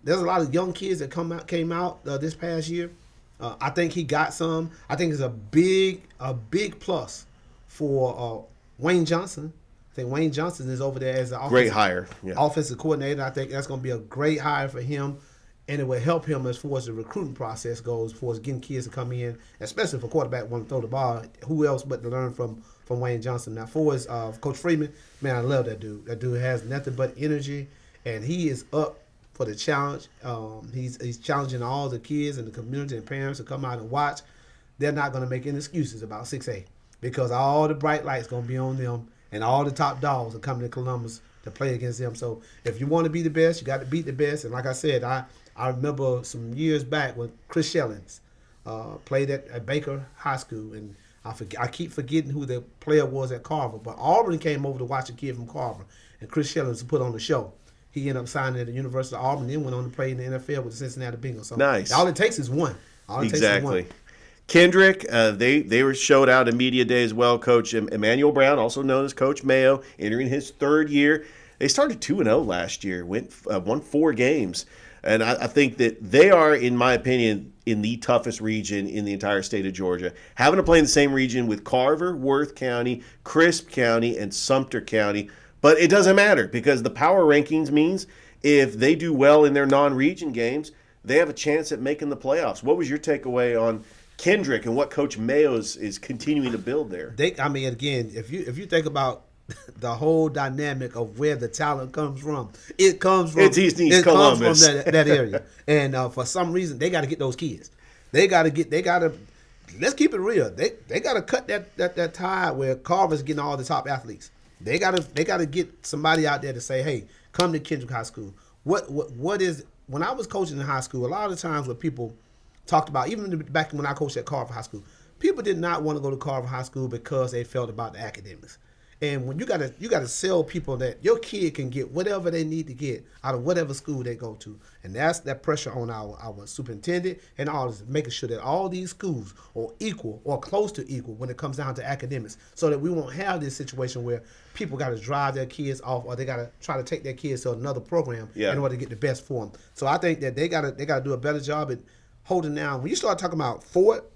There's a lot of young kids that came out this past year. I think he got some. I think it's a big plus for Wayne Johnson. I think Wayne Johnson is over there as an great hire. Offensive coordinator. I think that's going to be a great hire for him, and it will help him as far as the recruiting process goes, as far as getting kids to come in, especially for quarterback want to throw the ball. Who else but to learn from Wayne Johnson? Now, for his Coach Freeman, man, I love that dude. That dude has nothing but energy, and he is up for the challenge. He's challenging all the kids and the community and parents to come out and watch. They're not going to make any excuses about 6A because all the bright lights going to be on them, and all the top dogs are coming to Columbus to play against them. So if you want to be the best, you got to beat the best. And like I said, I remember some years back when Chris Shellings played at Baker High School, and I keep forgetting who the player was at Carver, but Auburn came over to watch a kid from Carver, and Chris Shellings put on the show. He ended up signing at the University of Auburn, then went on to play in the NFL with the Cincinnati Bengals. So nice. All it takes is one. Exactly. Kendrick, they were showed out in media day as well. Coach Emmanuel Brown, also known as Coach Mayo, entering his 3rd year. They started 2-0 last year, won 4 games. And I think that they are, in my opinion, in the toughest region in the entire state of Georgia. Having to play in the same region with Carver, Worth County, Crisp County, and Sumter County. But it doesn't matter because the power rankings means if they do well in their non-region games, they have a chance at making the playoffs. What was your takeaway on Kendrick and what Coach Mayo is continuing to build there? Again, if you think about the whole dynamic of where the talent comes from, it comes from Columbus. that area, and for some reason they got to get those kids. Let's keep it real. They got to cut that tie where Carver's getting all the top athletes. They got to get somebody out there to say, hey, come to Kendrick High School. What is, when I was coaching in high school, a lot of times what people talked about, even back when I coached at Carver High School, people did not want to go to Carver High School because they felt about the academics. And when you gotta sell people that your kid can get whatever they need to get out of whatever school they go to, and that's that pressure on our superintendent and all this, making sure that all these schools are equal or close to equal when it comes down to academics, so that we won't have this situation where people got to drive their kids off or they got to try to take their kids to another program in order to get the best for them. So I think that they got to do a better job at holding down. When you start talking about Fort,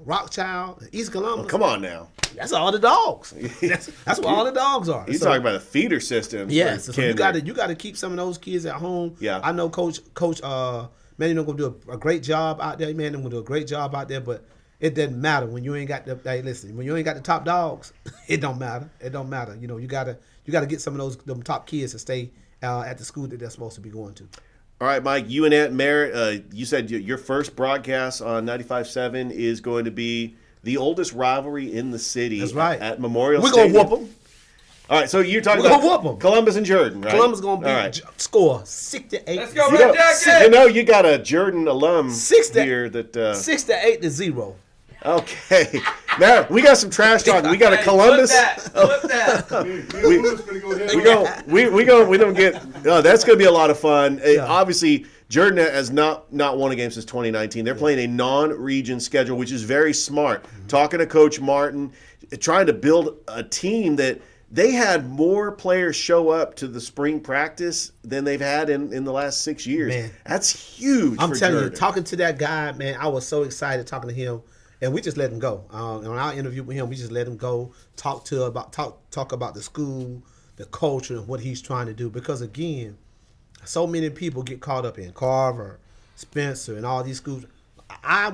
Rockchild, East Columbus. Oh, come on now. That's all the dogs. That's what all the dogs are. You're talking about a feeder system. Yes. So you got to keep some of those kids at home. Yeah. I know Coach man, you're gonna do a great job out there, man. I'm gonna do a great job out there, but it doesn't matter when you ain't got when you ain't got the top dogs, it don't matter. It don't matter. You know, you gotta get some of them top kids to stay at the school that they're supposed to be going to. All right, Mike, you and Aunt Merritt, you said your first broadcast on 95.7 is going to be the oldest rivalry in the city. That's right. At Memorial We're Stadium. going to whoop them. All right, so you're talking We're about gonna whoop 'em. Columbus and Jordan, right? Columbus going to score 6-8. Let's go, Red Jacket! You know you got a Jordan alum 6-8 here that 6-8-0. Okay. Now we got some trash talk. We got a Columbus. Flip that. We don't get. Oh, that's going to be a lot of fun. Obviously, Jordan has not won a game since 2019. They're playing a non-region schedule, which is very smart. Talking to Coach Martin, trying to build a team that they had more players show up to the spring practice than they've had in the last 6 years. Man. That's huge. I'm for telling Jordan. you, talking to that guy, man, I was so excited talking to him. And we just let him go. On our interview with him, we just let him go, talk about the school, the culture, and what he's trying to do. Because again, so many people get caught up in Carver, Spencer, and all these schools. I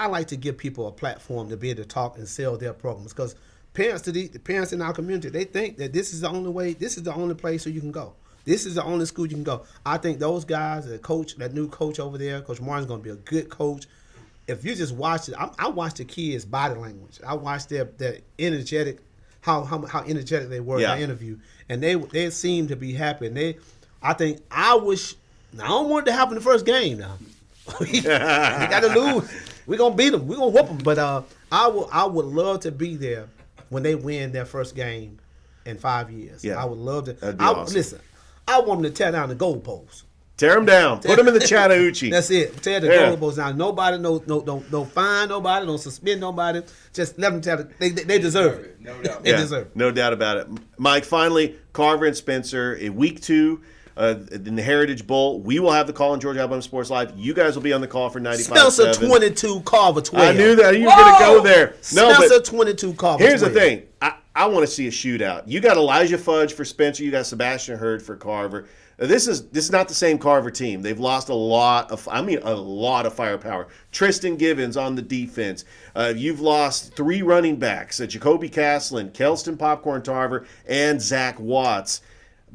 like to give people a platform to be able to talk and sell their programs. Because parents in our community, they think that this is the only way, this is the only place where you can go. This is the only school you can go. I think those guys, that new coach over there, Coach Martin's going to be a good coach. If you just watch it, I watch the kids' body language. I watch their energetic, how energetic they were in the interview, and they seem to be happy. And I don't want it to happen the first game. Now we got to lose. We're gonna beat them. We're gonna whoop them. But I would love to be there when they win their first game in 5 years. Yeah. I would love to. That'd be awesome. Listen, I want them to tear down the goalposts. Tear them down. Put them in the Chattahoochee. That's it. Tear the goalposts down. Nobody, don't fine nobody. Don't suspend nobody. Just let them tear it. They deserve it. No doubt. They deserve it. No doubt about it. Mike, finally, Carver and Spencer in week 2 in the Heritage Bowl. We will have the call on Georgia Alabama Sports Live. You guys will be on the call for 95.7. Spencer 22, Carver 12. I knew that. You were going to go there. No, Spencer 22, Carver 12. Here's the thing. I want to see a shootout. You got Elijah Fudge for Spencer. You got Sebastian Hurd for Carver. This is not the same Carver team. They've lost a lot of firepower. Tristan Givens on the defense. You've lost 3 running backs: Jacoby Caslin, Kelston Popcorn Tarver, and Zach Watts.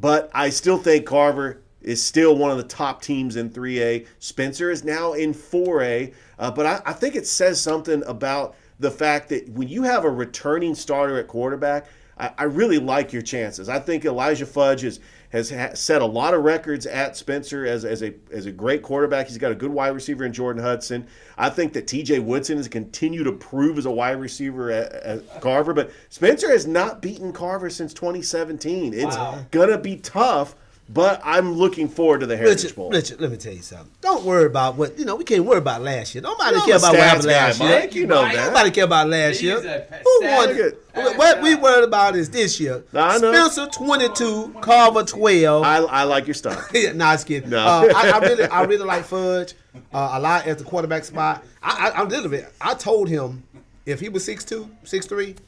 But I still think Carver is still one of the top teams in 3A. Spencer is now in 4A. But I think it says something about the fact that when you have a returning starter at quarterback, I really like your chances. I think Elijah Fudge has set a lot of records at Spencer as a great quarterback. He's got a good wide receiver in Jordan Hudson. I think that TJ Woodson has continued to prove as a wide receiver at Carver. But Spencer has not beaten Carver since 2017. It's going to be tough. But I'm looking forward to the Heritage Bowl. Richard, let me tell you something. Don't worry about what, we can't worry about last year. Nobody I'm care a about what happened stats guy, last year. Mike. You know that. Nobody care about last year. Who won? What we worried about is this year. I know. Spencer 22, Carver 12. I like your style. Nah, it's kidding. No. I really like Fudge a lot at the quarterback spot. I told him if he was 6'2", 6'3",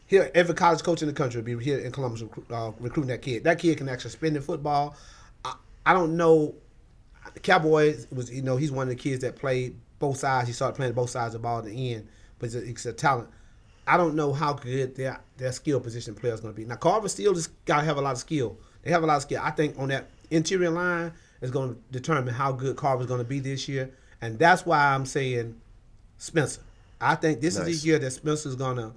here every college coach in the country would be here in Columbus recruiting that kid. That kid can actually spin the football. I don't know. The Cowboys was, he's one of the kids that played both sides. He started playing both sides of the ball at the end, but he's a talent. I don't know how good their skill position player is going to be. Now, Carver still just got to have a lot of skill. They have a lot of skill. I think on that interior line is going to determine how good Carver's going to be this year, and that's why I'm saying Spencer. I think this is the year that Spencer's gonna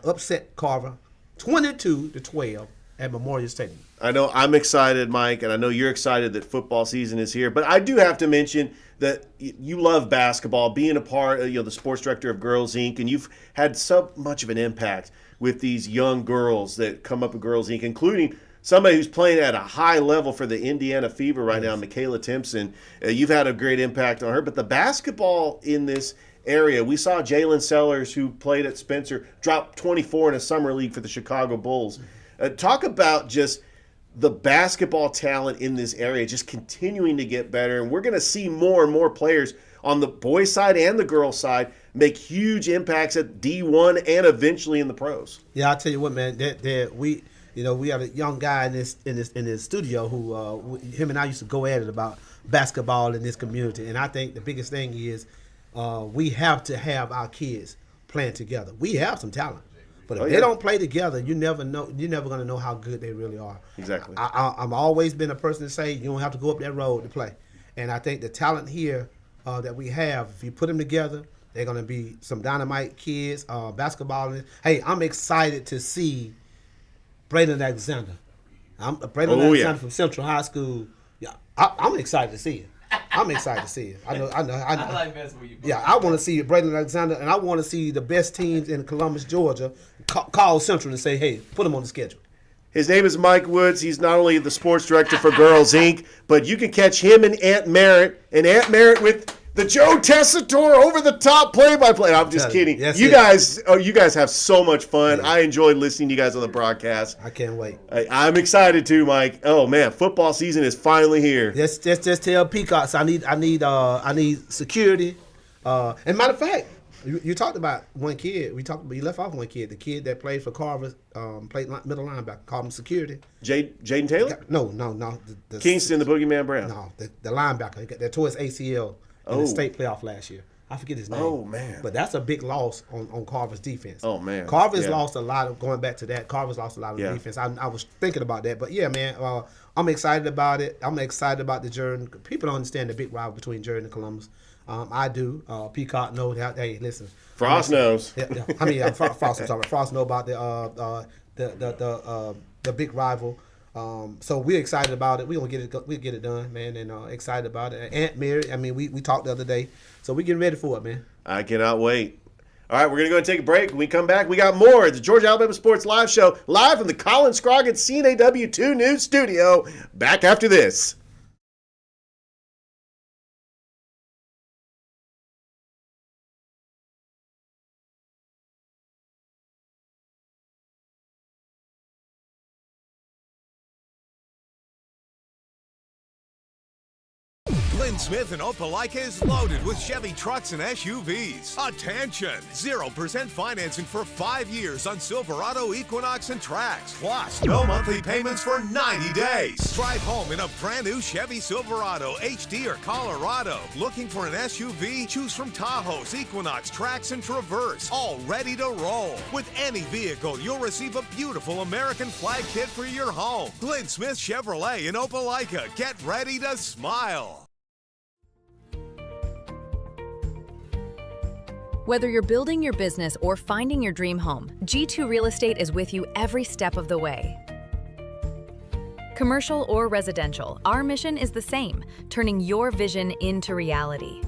upset Carver, 22-12 at Memorial Stadium. I know I'm excited, Mike, and I know you're excited that football season is here. But I do have to mention that you love basketball, being a part of the sports director of Girls Inc., and you've had so much of an impact with these young girls that come up with Girls Inc., including somebody who's playing at a high level for the Indiana Fever right now, Michaela Timpson. You've had a great impact on her. But the basketball in this area, we saw Jalen Sellers, who played at Spencer, drop 24 in a summer league for the Chicago Bulls. Talk about just the basketball talent in this area just continuing to get better, and we're going to see more and more players on the boys' side and the girls' side make huge impacts at D1 and eventually in the pros. Yeah, I'll tell you what, man. We have a young guy in this studio who him and I used to go at it about basketball in this community, and I think the biggest thing is we have to have our kids playing together. We have some talent. But if they don't play together, you're never going to know how good they really are. Exactly. I'm always been a person to say you don't have to go up that road to play. And I think the talent here that we have, if you put them together, they're going to be some dynamite kids, basketball. Hey, I'm excited to see Braden Alexander. Braden Alexander from Central High School. Yeah, I'm excited to see it. I'm excited to see it. I know. I like basketball. Yeah, I want to see Braden Alexander, and I want to see the best teams in Columbus, Georgia, call Central and say, hey, put them on the schedule. His name is Mike Woods. He's not only the sports director for Girls Inc., but you can catch him and Aunt Merritt with the Joe Tessitore over-the-top play-by-play. I'm just kidding. You guys have so much fun. Yeah. I enjoyed listening to you guys on the broadcast. I can't wait. I'm excited too, Mike. Oh man, football season is finally here. Just tell Peacocks I need security. And matter of fact, you talked about one kid. You left off one kid. The kid that played for Carver, played middle linebacker. Called him security. Jaden Taylor? No. Kingston, the Boogeyman Brown. No, the linebacker. That tore his ACL in the state playoff last year. I forget his name. Oh, man. But that's a big loss on Carver's defense. Oh, man. Carver's lost a lot of, going back to that, Carver's lost a lot of defense. I was thinking about that. But, yeah, man, I'm excited about it. I'm excited about the journey. People don't understand the big rivalry between Jordan and Columbus. I do. Peacock knows that. Hey, listen. Frost knows. Frost. I'm sorry. Frost know about the big rival. So we're excited about it. We'll get it done, man, and excited about it. Aunt Mary, I mean, we talked the other day, so we're getting ready for it, man. I cannot wait. All right, we're going to go and take a break. When we come back, we got more at the Georgia Alabama Sports Live Show, live from the Colin Scroggins CNAW 2 News Studio. Back after this. Glenn Smith in Opelika is loaded with Chevy trucks and SUVs. Attention! 0% financing for 5 years on Silverado, Equinox, and Trax. Plus, no monthly payments for 90 days. Drive home in a brand new Chevy Silverado, HD, or Colorado. Looking for an SUV? Choose from Tahoes, Equinox, Trax, and Traverse. All ready to roll. With any vehicle, you'll receive a beautiful American flag kit for your home. Glenn Smith Chevrolet in Opelika. Get ready to smile. Whether you're building your business or finding your dream home, G2 Real Estate is with you every step of the way. Commercial or residential, our mission is the same, turning your vision into reality.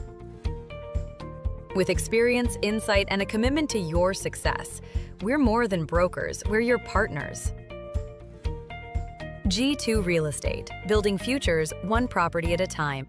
With experience, insight, and a commitment to your success, we're more than brokers, we're your partners. G2 Real Estate, building futures one property at a time.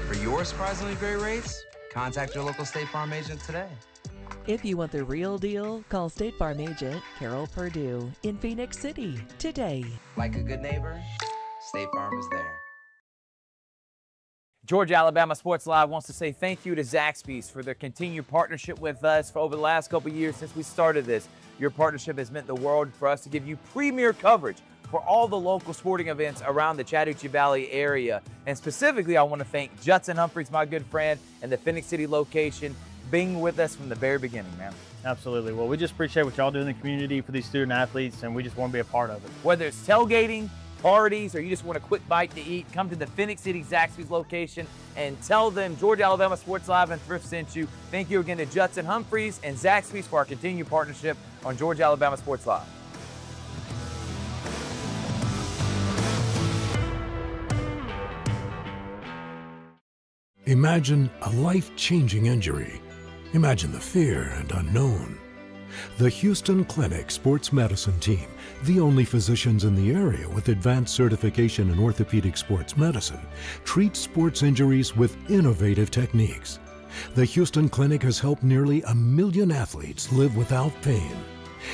For your surprisingly great rates, contact your local State Farm agent today. If you want the real deal, call State Farm agent Carol Purdue in Phoenix City today. Like a good neighbor, State Farm is there. Georgia Alabama Sports Live wants to say thank you to Zaxby's for their continued partnership with us for over the last couple of years since we started this. Your partnership has meant the world for us to give you premier coverage for all the local sporting events around the Chattahoochee Valley area. And specifically, I want to thank Judson Humphreys, my good friend, and the Phoenix City location, being with us from the very beginning, man. Absolutely. Well, we just appreciate what y'all do in the community for these student athletes, and we just want to be a part of it. Whether it's tailgating, parties, or you just want a quick bite to eat, come to the Phoenix City Zaxby's location and tell them Georgia Alabama Sports Live and Thrift sent you. Thank you again to Judson Humphreys and Zaxby's for our continued partnership on Georgia Alabama Sports Live. Imagine a life-changing injury. Imagine the fear and unknown. The Houston Clinic Sports Medicine Team, the only physicians in the area with advanced certification in orthopedic sports medicine, treats sports injuries with innovative techniques. The Houston Clinic has helped nearly 1 million athletes live without pain.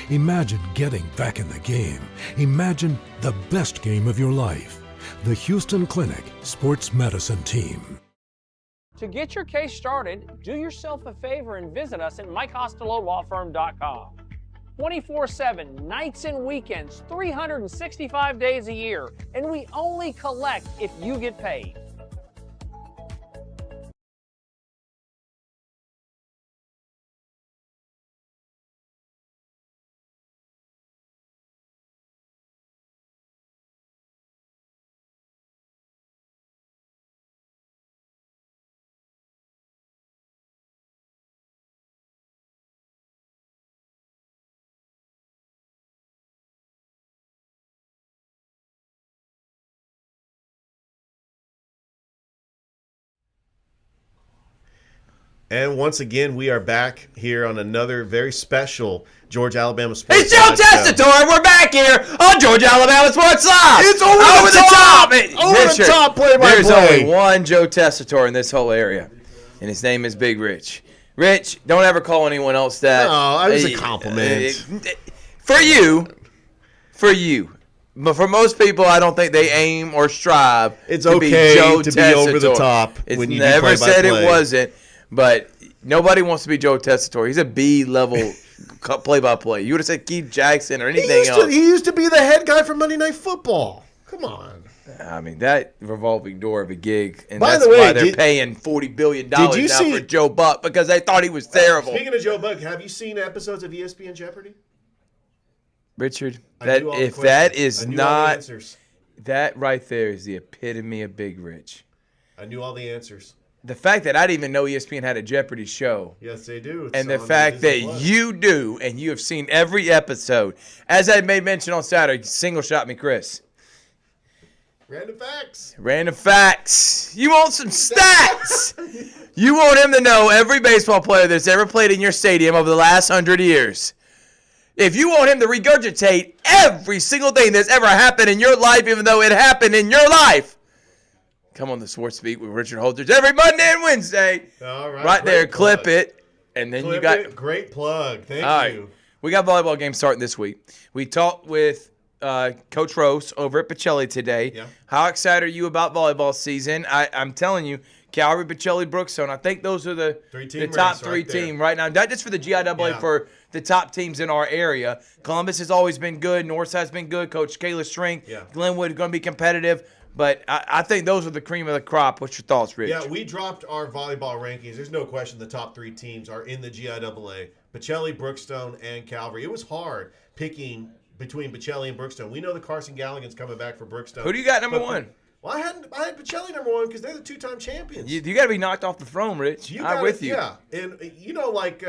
Imagine getting back in the game. Imagine the best game of your life. The Houston Clinic Sports Medicine Team. To get your case started, do yourself a favor and visit us at MikeCostelloLawFirm.com. 24/7, nights and weekends, 365 days a year, and we only collect if you get paid. And once again, we are back here on another very special Georgia Alabama Sports It's Joe Tessitore. We're back here on Georgia Alabama Sports Live. It's over the top. Over the top play-by-play. There's only one Joe Tessitore in this whole area, and his name is Big Rich. Rich, don't ever call anyone else that. No, it was a compliment. For you. But for most people, I don't think they aim or strive It's to okay be Joe to be over the Tessitore. top It's when you do never said play-by-play. it wasn't, but nobody wants to be Joe Tessitore. He's a B-level play-by-play. You would have said Keith Jackson or anything else. He used to be the head guy for Monday Night Football. Come on. I mean, that revolving door of a gig, and By that's the way, why they're paying $40 billion now for Joe Buck, because they thought he was terrible. Speaking of Joe Buck, have you seen episodes of ESPN Jeopardy? Richard, I knew all the if that questions. is I knew all the not answers. that right there is the epitome of Big Rich. I knew all the answers. The fact that I didn't even know ESPN had a Jeopardy show. Yes, they do. It's And the on fact that Disney Plus. you do, and you have seen every episode. As I made mention on Saturday, single shot me, Chris. Random facts. Random facts. You want some stats. You want him to know every baseball player that's ever played in your stadium over the last 100 years. If you want him to regurgitate every single thing that's ever happened in your life, even though it happened in your life, come on the Sports Beat with Richard Holdridge every Monday and Wednesday. All right. Right there, great clip plug. it. And then Clip you got it. Great plug. Thank all right. you. We got volleyball games starting this week. We talked with Coach Rose over at Pacelli today. Yeah. How excited are you about volleyball season? I'm telling you, Calvary, Pacelli, Brookstone, I think those are the top three team right now. Not just for the GIAA, for the top teams in our area. Columbus has always been good. Northside's been good. Coach Kayla Strink. Yeah. Glenwood going to be competitive. But I think those are the cream of the crop. What's your thoughts, Rich? Yeah, we dropped our volleyball rankings. There's no question the top three teams are in the GIAA. Pacelli, Brookstone, and Calvary. It was hard picking between Pacelli and Brookstone. We know the Carson Galligan's coming back for Brookstone. Who do you got number one? Well, I had Pacelli number one because they're the two-time champions. You got to be knocked off the throne, Rich. I'm with you. Yeah, and like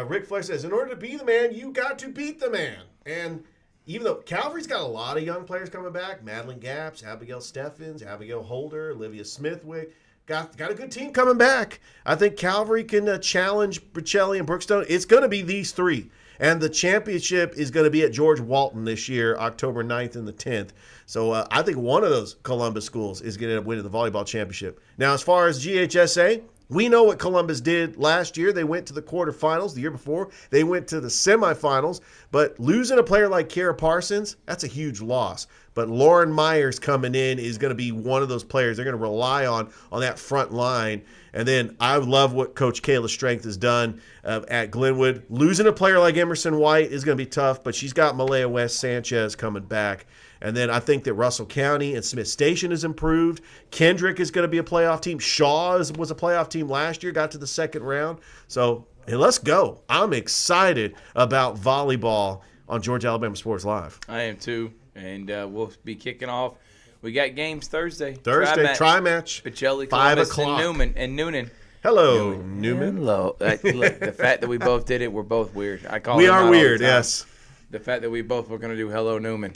Ric Flair says, in order to be the man, you got to beat the man. And even though Calvary's got a lot of young players coming back, Madeline Gaps, Abigail Steffens, Abigail Holder, Olivia Smithwick, got a good team coming back. I think Calvary can challenge Bricelli and Brookstone. It's going to be these three. And the championship is going to be at George Walton this year, October 9th and the 10th. So I think one of those Columbus schools is going to end up winning the volleyball championship. Now, as far as GHSA, we know what Columbus did last year. They went to the quarterfinals. The year before, they went to the semifinals. But losing a player like Kiera Parsons, that's a huge loss. But Lauren Myers coming in is going to be one of those players they're going to rely on that front line. And then I love what Coach Kayla Strength has done at Glenwood. Losing a player like Emerson White is going to be tough, but she's got Malaya West Sanchez coming back. And then I think that Russell County and Smith Station has improved. Kendrick is going to be a playoff team. Shaw was a playoff team last year, got to the second round. So hey, let's go. I'm excited about volleyball on Georgia Alabama Sports Live. I am too. And we'll be kicking off. We got games Thursday. Tri-match. Pacelli, 5 Columbus, o'clock. and Noonan. Hello, Newman. Hello. Look, the fact that we both did it, we're both weird. We are weird, yes. The fact that we both were going to do Hello, Newman.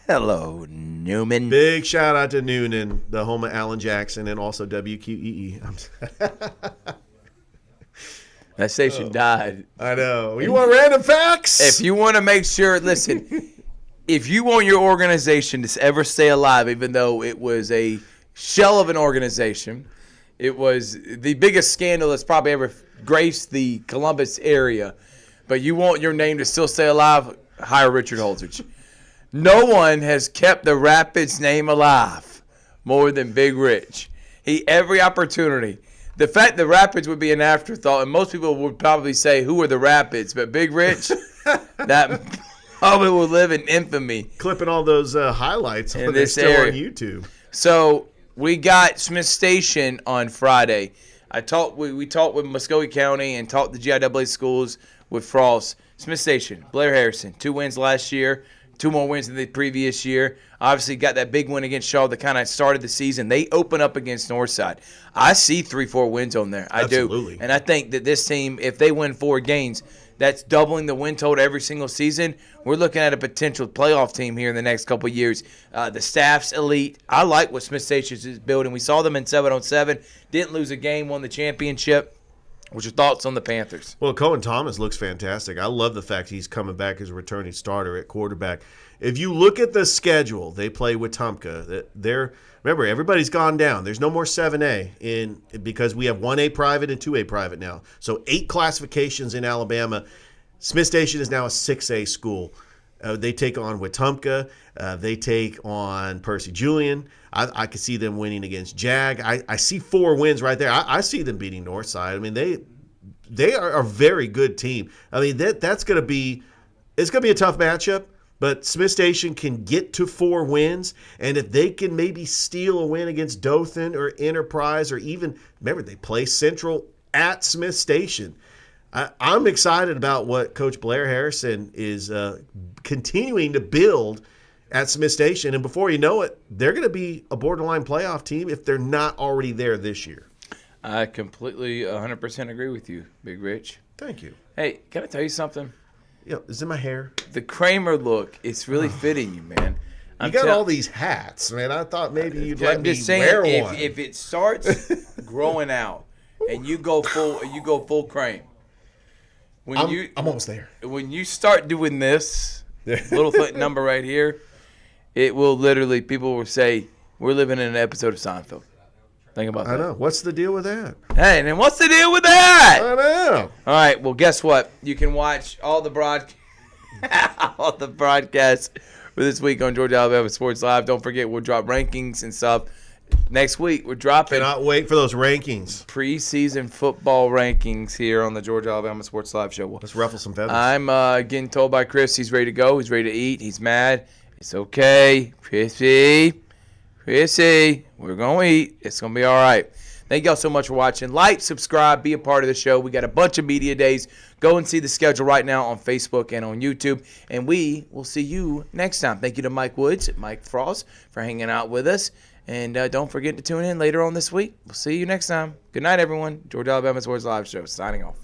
Hello, Newman. Big shout out to Noonan, the home of Alan Jackson, and also WQEE. That station died. I know. You want random facts? If you want to make sure, listen, if you want your organization to ever stay alive, even though it was a shell of an organization, it was the biggest scandal that's probably ever graced the Columbus area, but you want your name to still stay alive, hire Richard Holdridge. No one has kept the Rapids name alive more than Big Rich. Every opportunity. The fact the Rapids would be an afterthought, and most people would probably say, who are the Rapids? But Big Rich, that probably will live in infamy. Clipping all those highlights in when this they're still area. on YouTube. So we got Smith Station on Friday. We talked with Muscogee County and talked the GIAA schools with Frost. Smith Station, Blair Harrison, 2 wins last year. 2 more wins than the previous year. Obviously got that big win against Shaw that kind of started the season. They open up against Northside. I see 3-4 wins on there. I do. And I think that this team, if they win 4 games, that's doubling the win total every single season. We're looking at a potential playoff team here in the next couple of years. The staff's elite. I like what Smith Station is building. We saw them in 7-on-7. Didn't lose a game, won the championship. What's your thoughts on the Panthers? Well, Cohen Thomas looks fantastic. I love the fact he's coming back as a returning starter at quarterback. If you look at the schedule, they play Wetumpka. Remember, everybody's gone down. There's no more 7A because we have 1A private and 2A private now. So 8 classifications in Alabama. Smith Station is now a 6A school. They take on Wetumpka. They take on Percy Julian. I could see them winning against Jag. I see 4 wins right there. I see them beating Northside. I mean, they are a very good team. I mean, it's going to be a tough matchup, but Smith Station can get to 4 wins, and if they can maybe steal a win against Dothan or Enterprise, or even, remember, they play Central at Smith Station. I'm excited about what Coach Blair Harrison is continuing to build at Smith Station, and before you know it, they're going to be a borderline playoff team if they're not already there this year. I completely 100% agree with you, Big Rich. Thank you. Hey, can I tell you something? Yeah, is it my hair? The Kramer look, it's really fitting you, man. You got all these hats, man. I thought maybe you'd let me just saying, wear one. If it starts growing out and you go full Kramer. I'm almost there. When you start doing this little number right here, it will literally, people will say, we're living in an episode of Seinfeld. Think about that. I know. What's the deal with that? Hey, and then what's the deal with that? I know. All right, well, guess what? You can watch all the broadcasts for this week on Georgia Alabama Sports Live. Don't forget, we'll drop rankings and stuff. Next week, we're dropping. Cannot wait for those rankings. Preseason football rankings here on the Georgia Alabama Sports Live show. Let's ruffle some feathers. I'm getting told by Chris he's ready to go. He's ready to eat. He's mad. It's okay. Chrissy, we're going to eat. It's going to be all right. Thank y'all so much for watching. Like, subscribe, be a part of the show. We got a bunch of media days. Go and see the schedule right now on Facebook and on YouTube. And we will see you next time. Thank you to Mike Woods, Mike Frost for hanging out with us. And don't forget to tune in later on this week. We'll see you next time. Good night, everyone. Georgia Alabama Sports Live Show signing off.